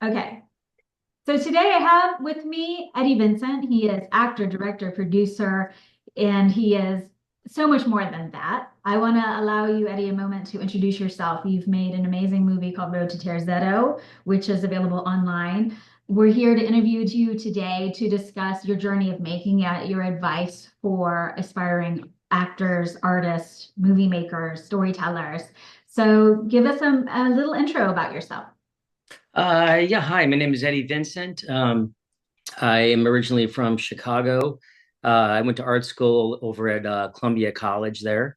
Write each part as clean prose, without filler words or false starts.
Okay. So today I have with me Eddie Vincent. He is actor, director, producer, and he is so much more than that. I want to allow you, Eddie, a moment to introduce yourself. You've made an amazing movie called Road to Terzetto, which is available online. We're here to interview you today to discuss your journey of making it, your advice for aspiring actors, artists, movie makers, storytellers. So give us a little intro about yourself. Yeah, hi, my name is Eddie Vincent. I am originally from Chicago. I went to art school over at Columbia College there.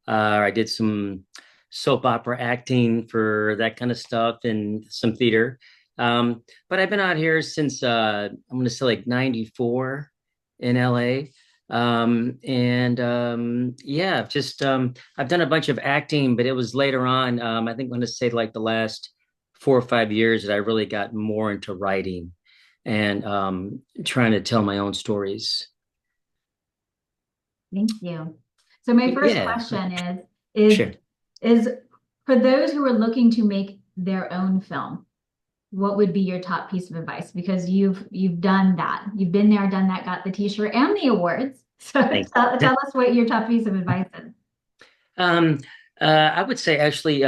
I did some soap opera acting for that kind of stuff and some theater. But I've been out here since I'm going to say like 94 in LA. Yeah, I've done a bunch of acting, but it was later on. I think I'm going to say like the last 4 or 5 years that I really got more into writing and trying to tell my own stories. Thank you. So my first Yeah, question is sure. is for those who are looking to make their own film, what would be your top piece of advice? Because you've done that. You've been there, done that, got the t-shirt and the awards. So Thanks. tell us what your top piece of advice is. Um, I would say actually,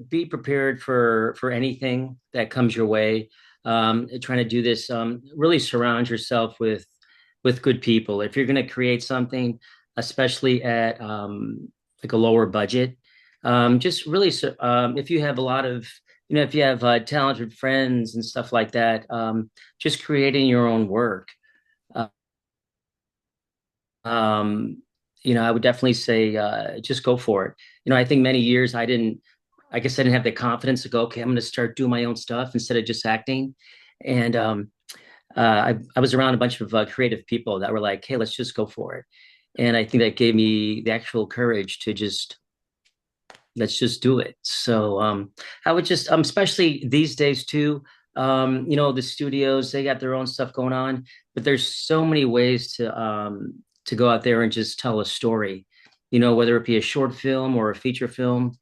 be prepared for anything that comes your way. Trying to do this, really surround yourself with good people. If you're going to create something, especially at like a lower budget, just really, if you have a lot of, if you have talented friends and stuff like that, just creating your own work. Uh, um, I would definitely say just go for it. I think many years I guess I didn't have the confidence to go, okay, I'm going to start doing my own stuff instead of just acting. And I was around a bunch of creative people that were like, hey, let's just go for it. And I think that gave me the actual courage to just let's just do it. So I would just especially these days too, the studios, they got their own stuff going on, but there's so many ways to go out there and just tell a story, whether it be a short film or a feature film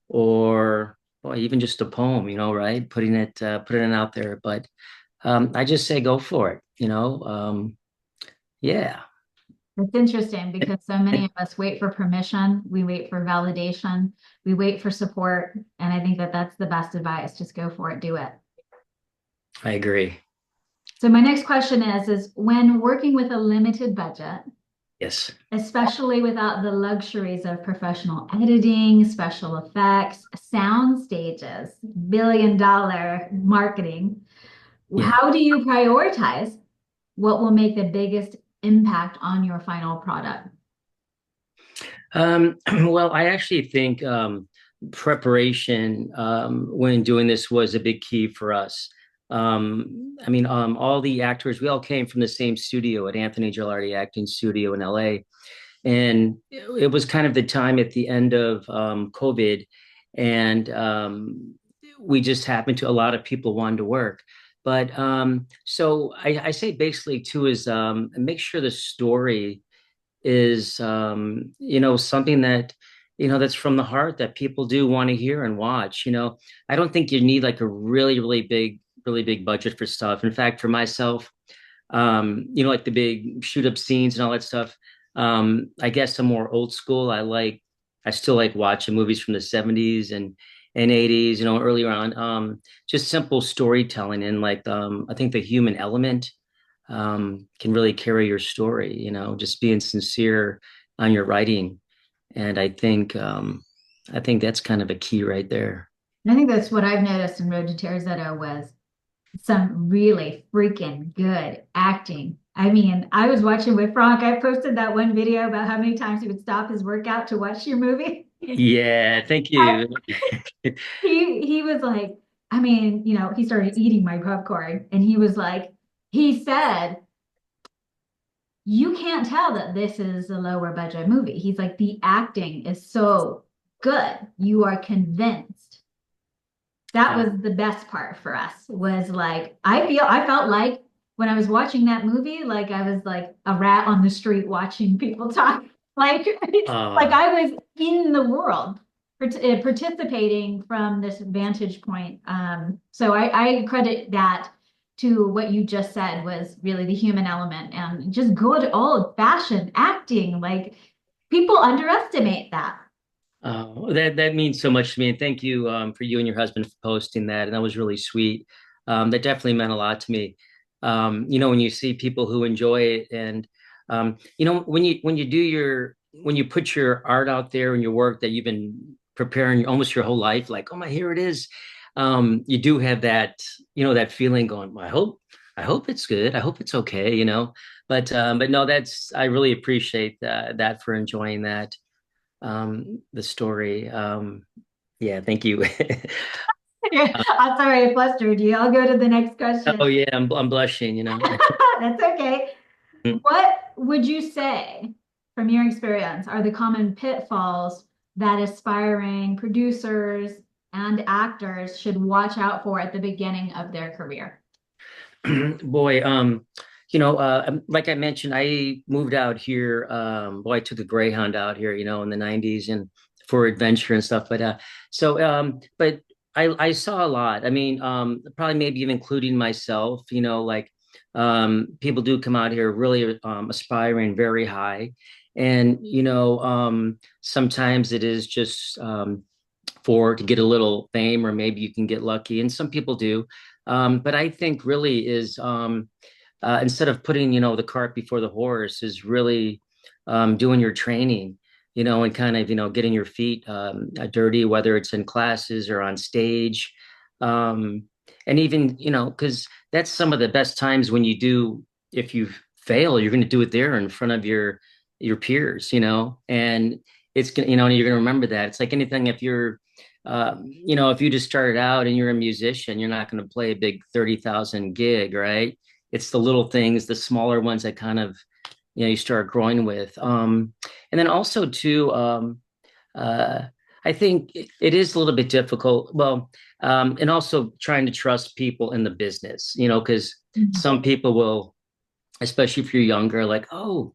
or well, even just a poem, right? Putting it out there. But I just say go for it, yeah. It's interesting because so many of us wait for permission, we wait for validation, we wait for support, and I think that that's the best advice. Just go for it, do it. I agree. So my next question is when working with a limited budget, Yes. especially without the luxuries of professional editing, special effects, sound stages, billion-dollar marketing. Yeah. How do you prioritize what will make the biggest impact on your final product? Well, I actually think preparation when doing this was a big key for us. All the actors, we all came from the same studio at Anthony Gilardi Acting Studio in LA. And it was kind of the time at the end of COVID. And we just happened to, a lot of people wanted to work. But so I say basically too is make sure the story is something that that's from the heart that people do want to hear and watch. I don't think you need like a really big budget for stuff. In fact, for myself, like the big shoot up scenes and all that stuff, I guess I'm more old school. I still like watching movies from the 70s and 80s, earlier on. Just simple storytelling and like I think the human element can really carry your story, just being sincere on your writing. And I think that's kind of a key right there. And I think that's what I've noticed in Road to Terzetto was some really freaking good acting. I mean, I was watching with Frank. I posted that one video about how many times he would stop his workout to watch your movie. Yeah, thank you. He was like, I mean, he started eating my popcorn and he was like, he said, you can't tell that this is a lower budget movie. He's like, the acting is so good. You are convinced. That Oh, was the best part for us was like, I felt like when I was watching that movie, like I was like a rat on the street watching people talk. Like, like uh, I was in the world. participating from this vantage point. So I credit that to what you just said was really the human element and just good old-fashioned acting. Like people underestimate that. That means so much to me, and thank you for you and your husband for posting that, and that was really sweet. That definitely meant a lot to me. When you see people who enjoy it, and when you put your art out there and your work that you've been preparing almost your whole life, like, oh my, here it is. You do have that, that feeling going, well, I hope it's good. I hope it's okay. But no, I really appreciate that for enjoying that the story. Yeah, thank you. I'm sorry I flustered you. I'll go to the next Oh question. yeah, I'm blushing. That's okay. What would you say, from your experience, are the common pitfalls that aspiring producers and actors should watch out for at the beginning of their career? Boy, like I mentioned, I moved out here. I took a Greyhound out here, in the 90s and for adventure and stuff. But I saw a lot. I mean, probably maybe even including myself, like people do come out here really aspiring very high. And, sometimes it is just to get a little fame, or maybe you can get lucky. And some people do. But I think really is instead of putting, the cart before the horse, is really doing your training, and kind of, getting your feet dirty, whether it's in classes or on stage. Um, and even, because that's some of the best times when if you fail, you're going to do it there in front of your peers, and it's going to, you're going to remember that. It's like anything, if you just started out and you're a musician, you're not going to play a big 30,000 gig, right? It's the little things, the smaller ones that kind of, you start growing with. And then also too, uh, I think it is a little bit difficult. Well, and also trying to trust people in the business, because Mhm. some people will, especially if you're younger, like, oh,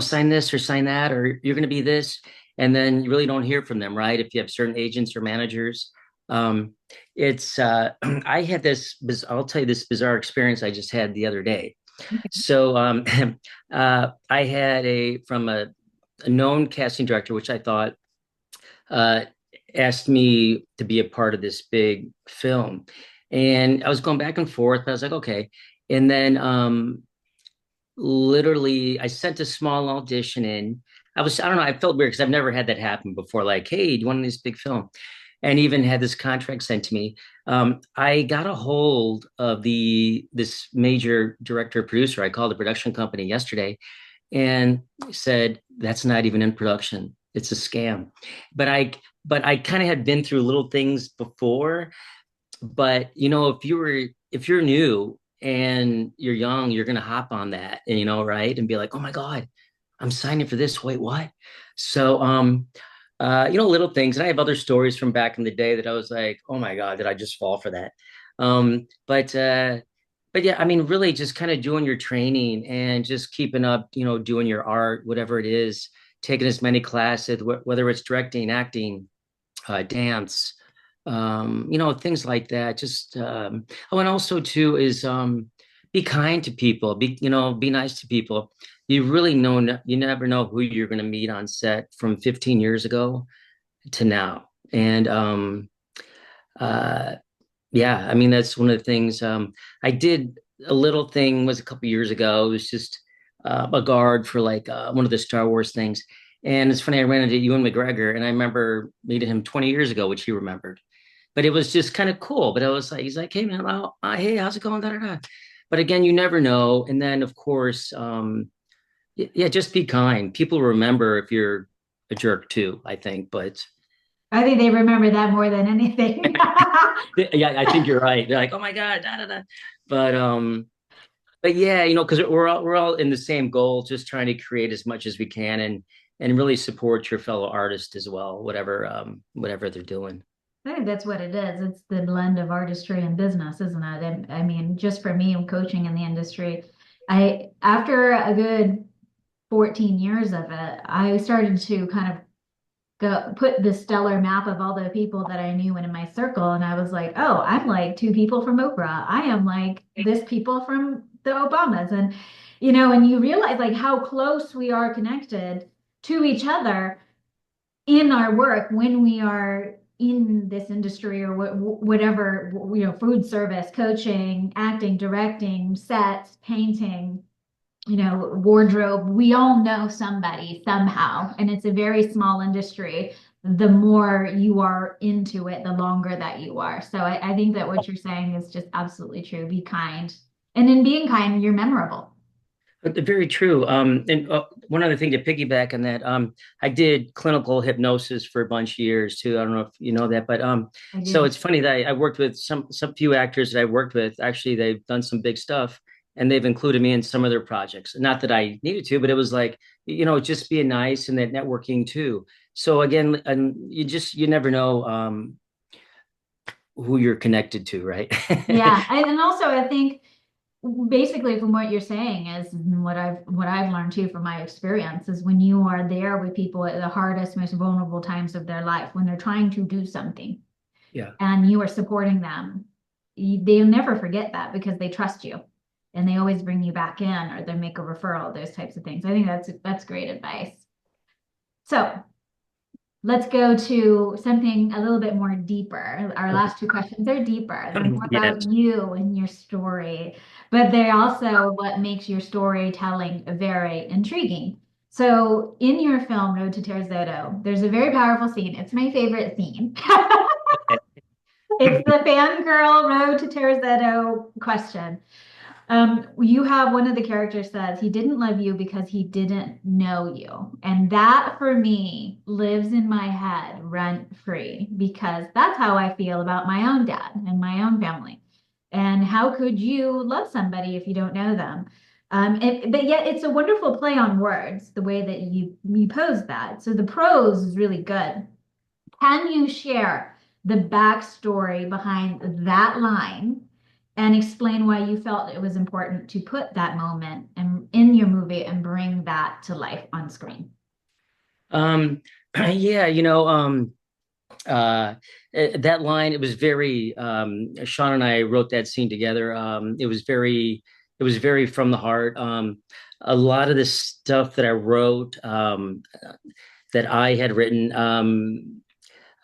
sign this or sign that, or you're going to be this. And then you really don't hear from them, right? If you have certain agents or managers. Um, I had I'll tell you this bizarre experience I just had the other day. So I had from a known casting director, which I thought uh, asked me to be a part of this big film. And I was going back and forth, but I was like, okay. And then literally I sent a small audition in. I don't know, I felt weird because I've never had that happen before. Like, hey, do you want this big film? And even had this contract sent to me. I got a hold of this major director producer. I called the production company yesterday and said, that's not even in production. It's a scam. But I kind of had been through little things before. But if you're new and you're young, you're gonna hop on that, and right, and be like, oh my God, I'm signing for this. Wait, what? So little things. And I have other stories from back in the day that I was like, oh my God, did I just fall for that? But yeah, I mean, really just kind of doing your training and just keeping up, doing your art, whatever it is, taking as many classes, whether it's directing, acting, dance, things like that. Just and also too is be kind to people, be nice to people. You never know who you're going to meet on set from 15 years ago to now. And uh, yeah, I mean that's one of the things. I did a little thing was a couple years ago. It was just a guard for like one of the Star Wars things. And it's funny, I ran into Ewan McGregor, and I remember meeting him 20 years ago, which he remembered. But it was just kind of cool. But I was like, he's like, hey man, hey, how's it going? Da, da, da. But again, you never know. And then of course, yeah, just be kind. People remember if you're a jerk too, I think. But I think they remember that more than anything. yeah, I think you're right. They're like, oh my God, da, da, da. But but yeah, because we're all in the same goal, just trying to create as much as we can, and really support your fellow artists as well, whatever they're doing. I think that's what it is. It's the blend of artistry and business, isn't it? I mean, just for me, I'm coaching in the industry. After a good 14 years of it, I started to kind of go put the stellar map of all the people that I knew in my circle. And I was like, oh, I'm like two people from Oprah. I am like this people from the Obamas. And, and you realize like how close we are connected to each other in our work when we are in this industry or whatever, food service, coaching, acting, directing, sets, painting, wardrobe. We all know somebody somehow, and it's a very small industry. The more you are into it, the longer that you are. So I think that what you're saying is just absolutely true. Be kind. And in being kind, you're memorable. Very true. And one other thing to piggyback on that, I did clinical hypnosis for a bunch of years too. I don't know if you know that, but I so do. it's funny that I worked with some few actors that I worked with. Actually, they've done some big stuff, and they've included me in some of their projects. Not that I needed to, but it was like, just being nice and that networking too. So again, and you never know who you're connected to, right? Yeah. And also I think basically from what you're saying is what I've learned too from my experience is when you are there with people at the hardest, most vulnerable times of their life, when they're trying to do something Yeah. and you are supporting them, they'll never forget that because they trust you and they always bring you back in or they make a referral, those types of things. I think that's great advice. So let's go to something a little bit more deeper. Our last two questions are deeper. They're more about Yes. you and your story, but they're also what makes your storytelling very intriguing. So, in your film, Road to Terzetto, there's a very powerful scene. It's my favorite scene. It's the fangirl Road to Terzetto question. You have one of the characters says he didn't love you because he didn't know you. And that for me lives in my head rent free because that's how I feel about my own dad and my own family. And how could you love somebody if you don't know them? But yet it's a wonderful play on words, the way that you pose that. So the prose is really good. Can you share the backstory behind that line and explain why you felt it was important to put that moment in your movie and bring that to life on screen? Um, yeah, that line, it was very, Sean and I wrote that scene together. It was very from the heart. A lot of the stuff that I wrote, that I had written,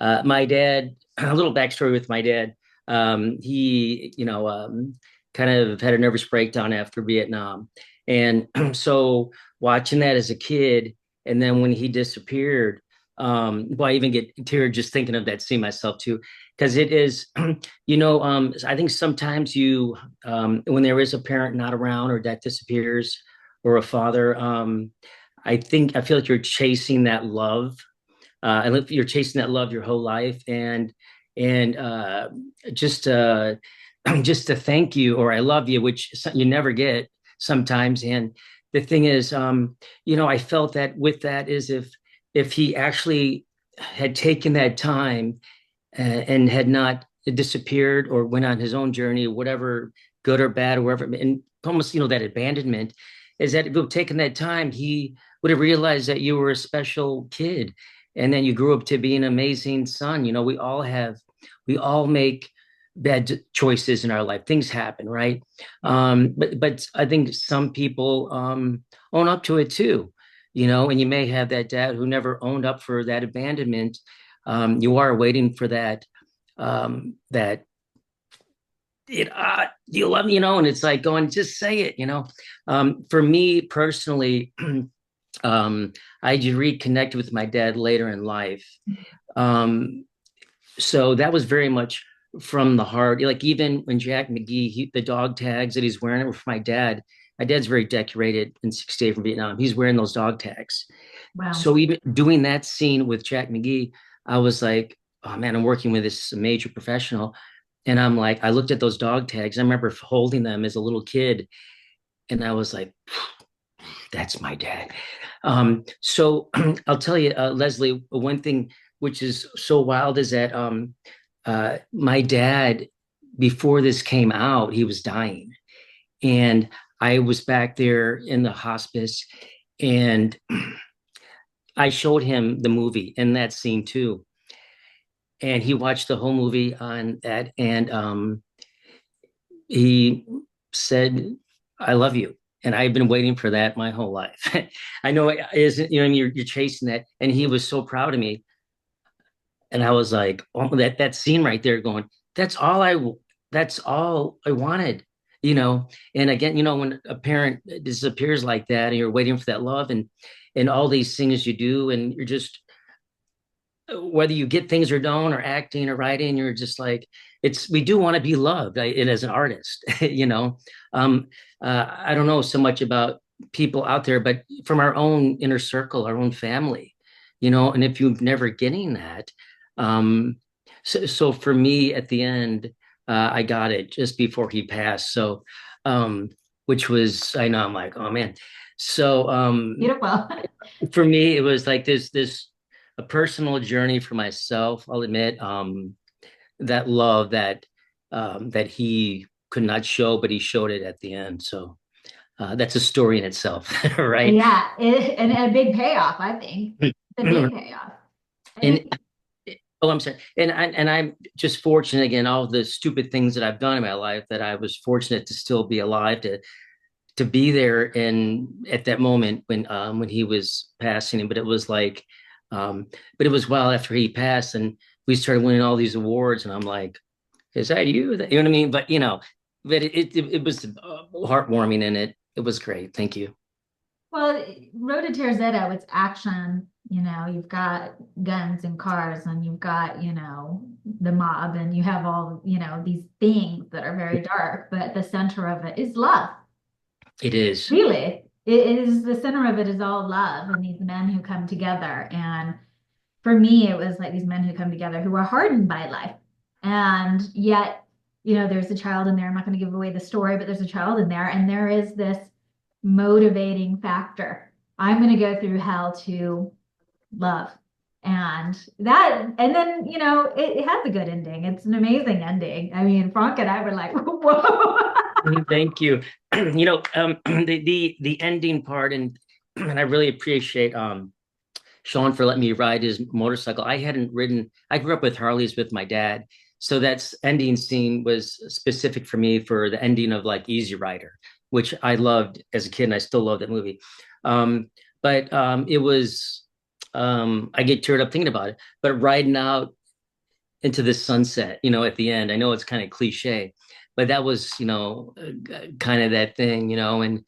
my dad, a little backstory with my dad. He, kind of had a nervous breakdown after Vietnam. And so watching that as a kid, and then when he disappeared, well, I even get teary just thinking of that scene myself too, because it is, I think sometimes when there is a parent not around or that disappears, or a father, I feel like you're chasing that love, and if you're chasing that love your whole life, and just just to thank you or I love you, which you never get sometimes. And the thing is, I felt that with that is if he actually had taken that time, and had not disappeared or went on his own journey, whatever, good or bad or wherever, and almost that abandonment, is that if he had taken that time, he would have realized that you were a special kid, and then you grew up to be an amazing son. We all make bad choices in our life. Things happen, right? But I think some people own up to it too, and you may have that dad who never owned up for that abandonment. You are waiting for that you love me, and it's like going, just say it. For me personally, I reconnected with my dad later in life. um so that was very much from the heart. Like even when Jack McGee, the dog tags that he's wearing were for my dad. My dad's very decorated in 68 from Vietnam. He's wearing those dog tags. Wow. So even doing that scene with Jack McGee, I was like, oh man, I'm working with this major professional. And I'm like, I looked at those dog tags. I remember holding them as a little kid. And I was like, that's my dad. So I'll tell you, Leslie, one thing which is so wild is that my dad, before this came out, he was dying. And I was back there in the hospice, and I showed him the movie and that scene too, and he watched the whole movie on that, and he said, "I love you." And I've been waiting for that my whole life. I know it isn't, you know, you're chasing that. And he was so proud of me. And I was like, oh, that scene right there going, that's all I that's all I wanted, you know. And again, you know, when a parent disappears like that and you're waiting for that love and all these things you do, and you're just whether you get things or don't, or acting or writing, you're just like, it's we do want to be loved, and as an artist, you know. um I don't know so much about people out there, but from our own inner circle, our own family, you know. And if you're never getting that, so for me at the end, I got it just before he passed. So which was, I know, I'm like, oh man. So Beautiful. for me, it was like this a personal journey for myself. I'll admit, that love that he could not show, but he showed it at the end. So that's a story in itself, right? Yeah, and a big payoff, I think. A big payoff. I And think, oh, I'm sorry. And I'm just fortunate, again, all the stupid things that I've done in my life, that I was fortunate to still be alive to be there and at that moment when he was passing. But it was like, um, but it was well after he passed, and we started winning all these awards, and I'm like, is that you? You know what I mean? But you know, but it was heartwarming, and it was great. Thank you. well, Road to Terzetto, it's action. You know, you've got guns and cars, and you've got, you know, the mob, and you have all, you know, these things that are very dark, but the center of it is love. It is. Really, it is the center of it is all love and these men who come together. And for me, it was like these men who come together who are hardened by life. And yet, you know, there's a child in there. I'm not going to give away the story, but there's a child in there, and there is this motivating factor. I'm going to go through hell to love. And that, and then, you know, it has a good ending. It's an amazing ending. I mean, Frank and I were like, whoa. Thank you. You know, the ending part, and I really appreciate Sean for letting me ride his motorcycle. I hadn't ridden. I grew up with Harleys with my dad, so that's ending scene was specific for me for the ending of like Easy Rider, which I loved as a kid, and I still love that movie. But it was I get teared up thinking about it. But riding out into the sunset, you know, at the end. I know it's kind of cliche, but that was, you know, kind of that thing, you know. And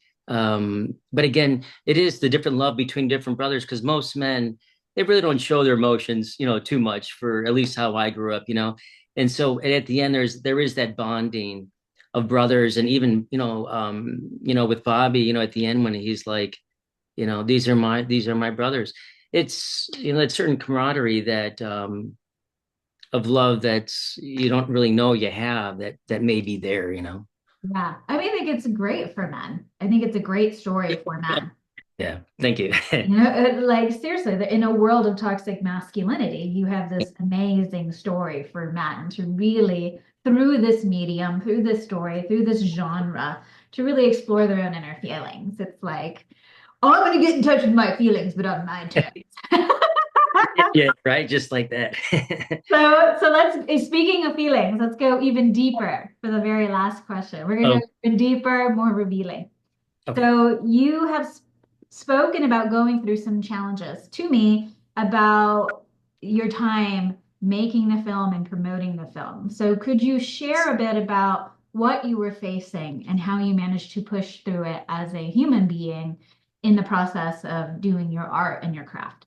but again, it is the different love between different brothers, because most men, they really don't show their emotions, you know, too much, for at least how I grew up, you know. And so at the end, there is that bonding of brothers. And even, you know, with Bobby, you know, at the end when he's like, you know, these are my brothers. It's, you know, that certain camaraderie that of love that's you don't really know you have, that may be there, you know. Yeah. I mean, I think it's great for men. I think it's a great story for men. Yeah, thank you. You know, like seriously, in a world of toxic masculinity, you have this amazing story for men to really, through this medium, through this story, through this genre, to really explore their own inner feelings. It's like, oh, I'm going to get in touch with my feelings, but on my terms. Yeah, right, just like that. So let's, speaking of feelings, let's go even deeper for the very last question. We're going to Oh, go even deeper, more revealing. okay. So you have spoken about going through some challenges to me about your time making the film and promoting the film. So could you share a bit about what you were facing and how you managed to push through it as a human being in the process of doing your art and your craft?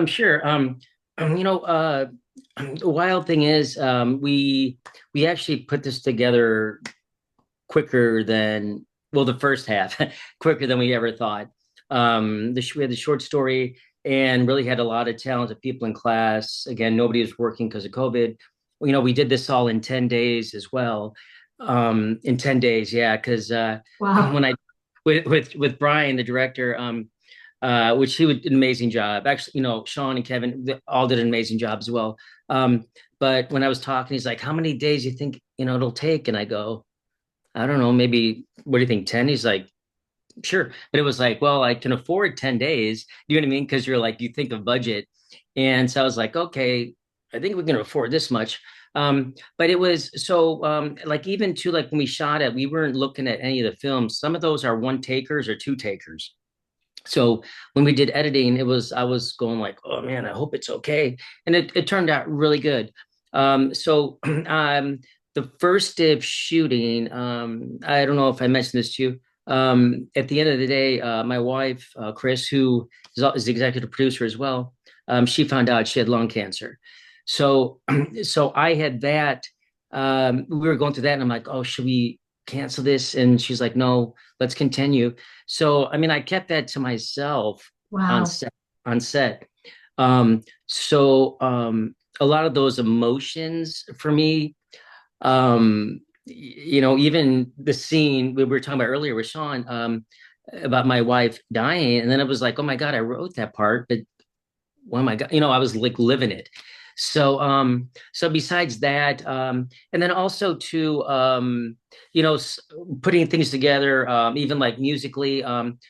Sure. You know, the wild thing is, we actually put this together quicker than, well, the first half, quicker than we ever thought. We had the short story and really had a lot of talented people in class. Again, nobody was working because of COVID. You know, we did this all in 10 days as well. In 10 days, yeah, because Wow. when I with Brian, the director, which he did an amazing job. Actually, you know, Sean and Kevin all did an amazing job as well. But when I was talking, he's like, "How many days you think, you know, it'll take?" And I go, "I don't know, maybe, what do you think, 10?" He's like, Sure. But it was like, well, I can afford 10 days. You know what I mean? Because you're like, you think of budget. And so I was like, okay, I think we can afford this much. But it was so like even to like when we shot it, we weren't looking at any of the films. Some of those are one takers or two takers. So when we did editing, I was going like, oh man, I hope it's okay. And it turned out really good. So the first day of shooting, I don't know if I mentioned this to you. At the end of the day, my wife, Chris, who is the executive producer as well, she found out she had lung cancer. So, so I had that. We were going through that, and I'm like, oh, should we cancel this? And she's like, no, let's continue. So, I mean, I kept that to myself on Wow. set. On set. So, a lot of those emotions for me, even the scene we were talking about earlier with Sean, about my wife dying, and then it was like, oh my God, I wrote that part, but oh my God, I was like living it. So besides that, and then also to, putting things together, even like musically,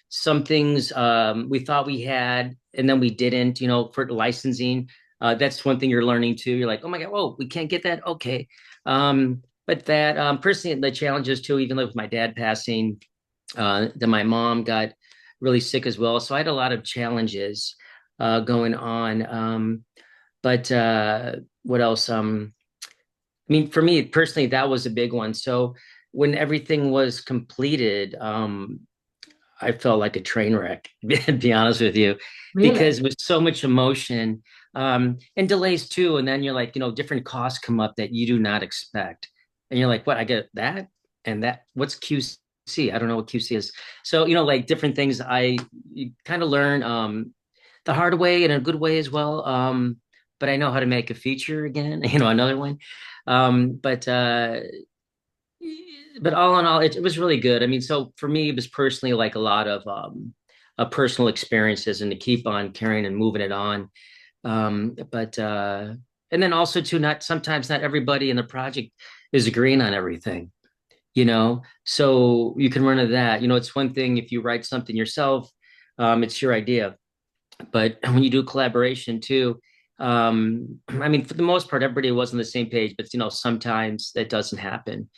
some things we thought we had, and then we didn't, for licensing. That's one thing you're learning too. You're like, oh my God, whoa, we can't get that. Okay. But that personally, the challenges too, even with my dad passing, then my mom got really sick as well. So I had a lot of challenges going on. But what else? I mean, for me personally, that was a big one. So when everything was completed, I felt like a train wreck, to be honest with you, Really? because with so much emotion, and delays too. And then you're like, different costs come up that you do not expect. And you're like, what? I get that and that. What's QC? I don't know what QC is. So, like different things you kind of learn the hard way and a good way as well. But I know how to make a feature again, another one. Um, but uh, but all in all, it was really good. I mean, so for me, it was personally like a lot of personal experiences and to keep on carrying and moving it on. But and then also too, not sometimes not everybody in the project is agreeing on everything, so you can run into that. It's one thing if you write something yourself, it's your idea. But when you do collaboration too, I mean, for the most part, everybody was on the same page, but sometimes that doesn't happen.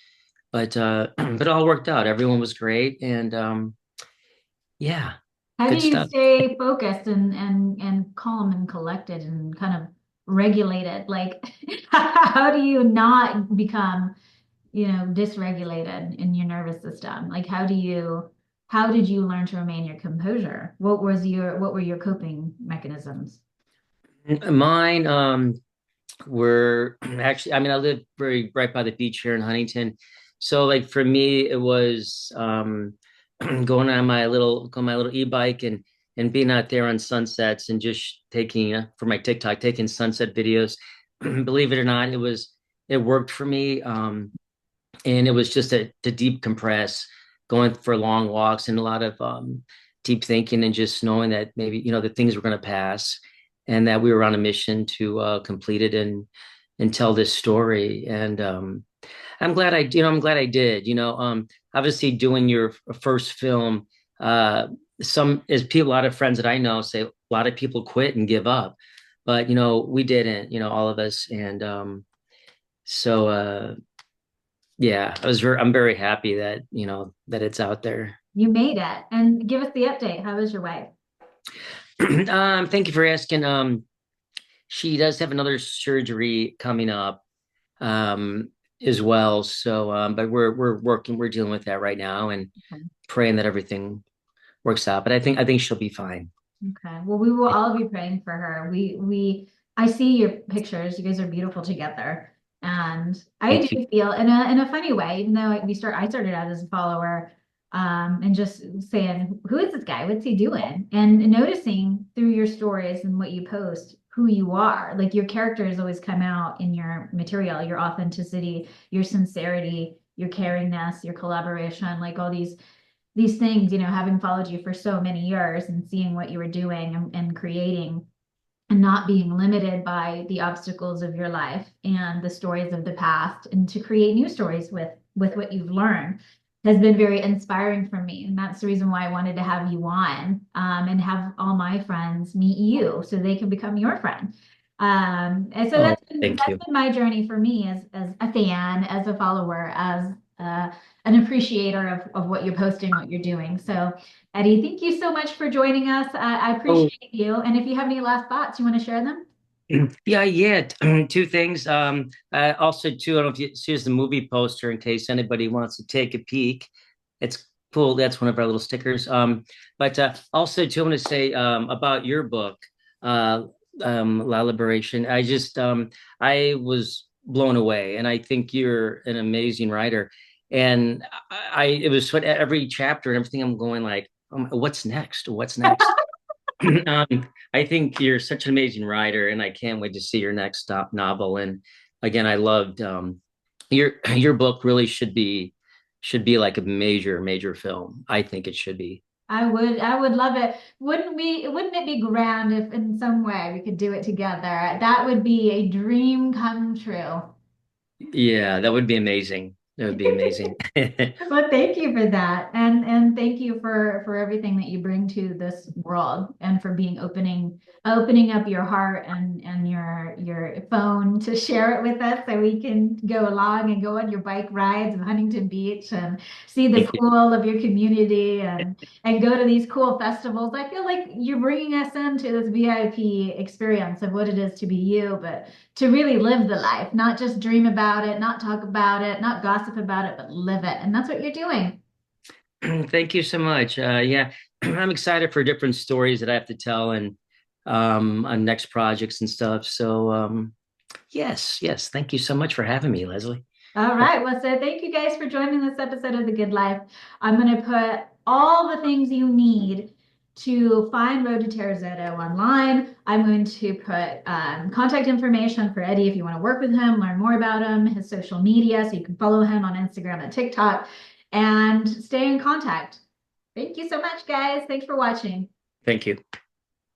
But but it all worked out. Everyone was great, and yeah, How do good you stuff. stay focused and calm and collected and kind of regulated? Like, how do you not become, dysregulated in your nervous system? Like, how did you learn to remain your composure? What were your coping mechanisms? Mine were actually, I mean, I live very right by the beach here in Huntington. So like for me, it was going my little e-bike and being out there on sunsets and just taking for my TikTok, taking sunset videos. Believe it or not, it worked for me. And it was just to deep compress, going for long walks and a lot of deep thinking and just knowing that maybe that things were going to pass and that we were on a mission to complete it and tell this story. And I'm glad I did. Obviously doing your first film, uh, some as people, a lot of friends that I know say a lot of people quit and give up, but we didn't. All of us, and so. Yeah, I'm very happy that, that it's out there. You made it. And give us the update. How was your wife? Thank you for asking. She does have another surgery coming up, um, as well. So, but we're dealing with that right now and Okay. praying that everything works out. But I think she'll be fine. Okay. Well, we will all be praying for her. I see your pictures. You guys are beautiful together. And I Thank you. do feel in a funny way, even though I started out as a follower, and just saying, who is this guy? What's he doing? And noticing through your stories and what you post who you are. Like your characters always come out in your material, your authenticity, your sincerity, your caringness, your collaboration, like all these things, having followed you for so many years and seeing what you were doing and creating and not being limited by the obstacles of your life and the stories of the past and to create new stories with what you've learned has been very inspiring for me. And that's the reason why I wanted to have you on, and have all my friends meet you so they can become your friend. And so Oh, that's been, thank that's you. been my journey for me as a fan, as a follower, as an appreciator of what you're posting, what you're doing. So, Eddie, thank you so much for joining us. I Oh, appreciate you. And if you have any last thoughts, you want to share them? yeah. Two things. Also, too, I don't know if you see the movie poster in case anybody wants to take a peek. It's cool. That's one of our little stickers. But also, too, I want to say about your book, uh, La Liberation. I was blown away, and I think you're an amazing writer. And it was what every chapter and everything. I'm going like, what's next? What's next? I think you're such an amazing writer, and I can't wait to see your next stop novel. And again, I loved your book. Really should be like a major film. I think it should be. I would love it. Wouldn't it be grand if in some way we could do it together? That would be a dream come true. Yeah, that would be amazing. That would be amazing. Well, thank you for that. And thank you for everything that you bring to this world and for being opening up your heart and your phone to share it with us so we can go along and go on your bike rides in Huntington Beach and see the Thank you. pool of your community and go to these cool festivals. I feel like you're bringing us into this VIP experience of what it is to be you, but to really live the life, not just dream about it, not talk about it, not gossip about it, but live it. And that's what you're doing. Thank you so much. Yeah, I'm excited for different stories that I have to tell and on next projects and stuff. So yes. Thank you so much for having me, Leslie. All right. Well, so thank you guys for joining this episode of The Good Life. I'm going to put all the things you need to find Road to Terzetto online. I'm going to put contact information for Eddie if you want to work with him, learn more about him, his social media, so you can follow him on Instagram and TikTok and stay in contact. Thank you so much, guys. Thanks for watching. Thank you.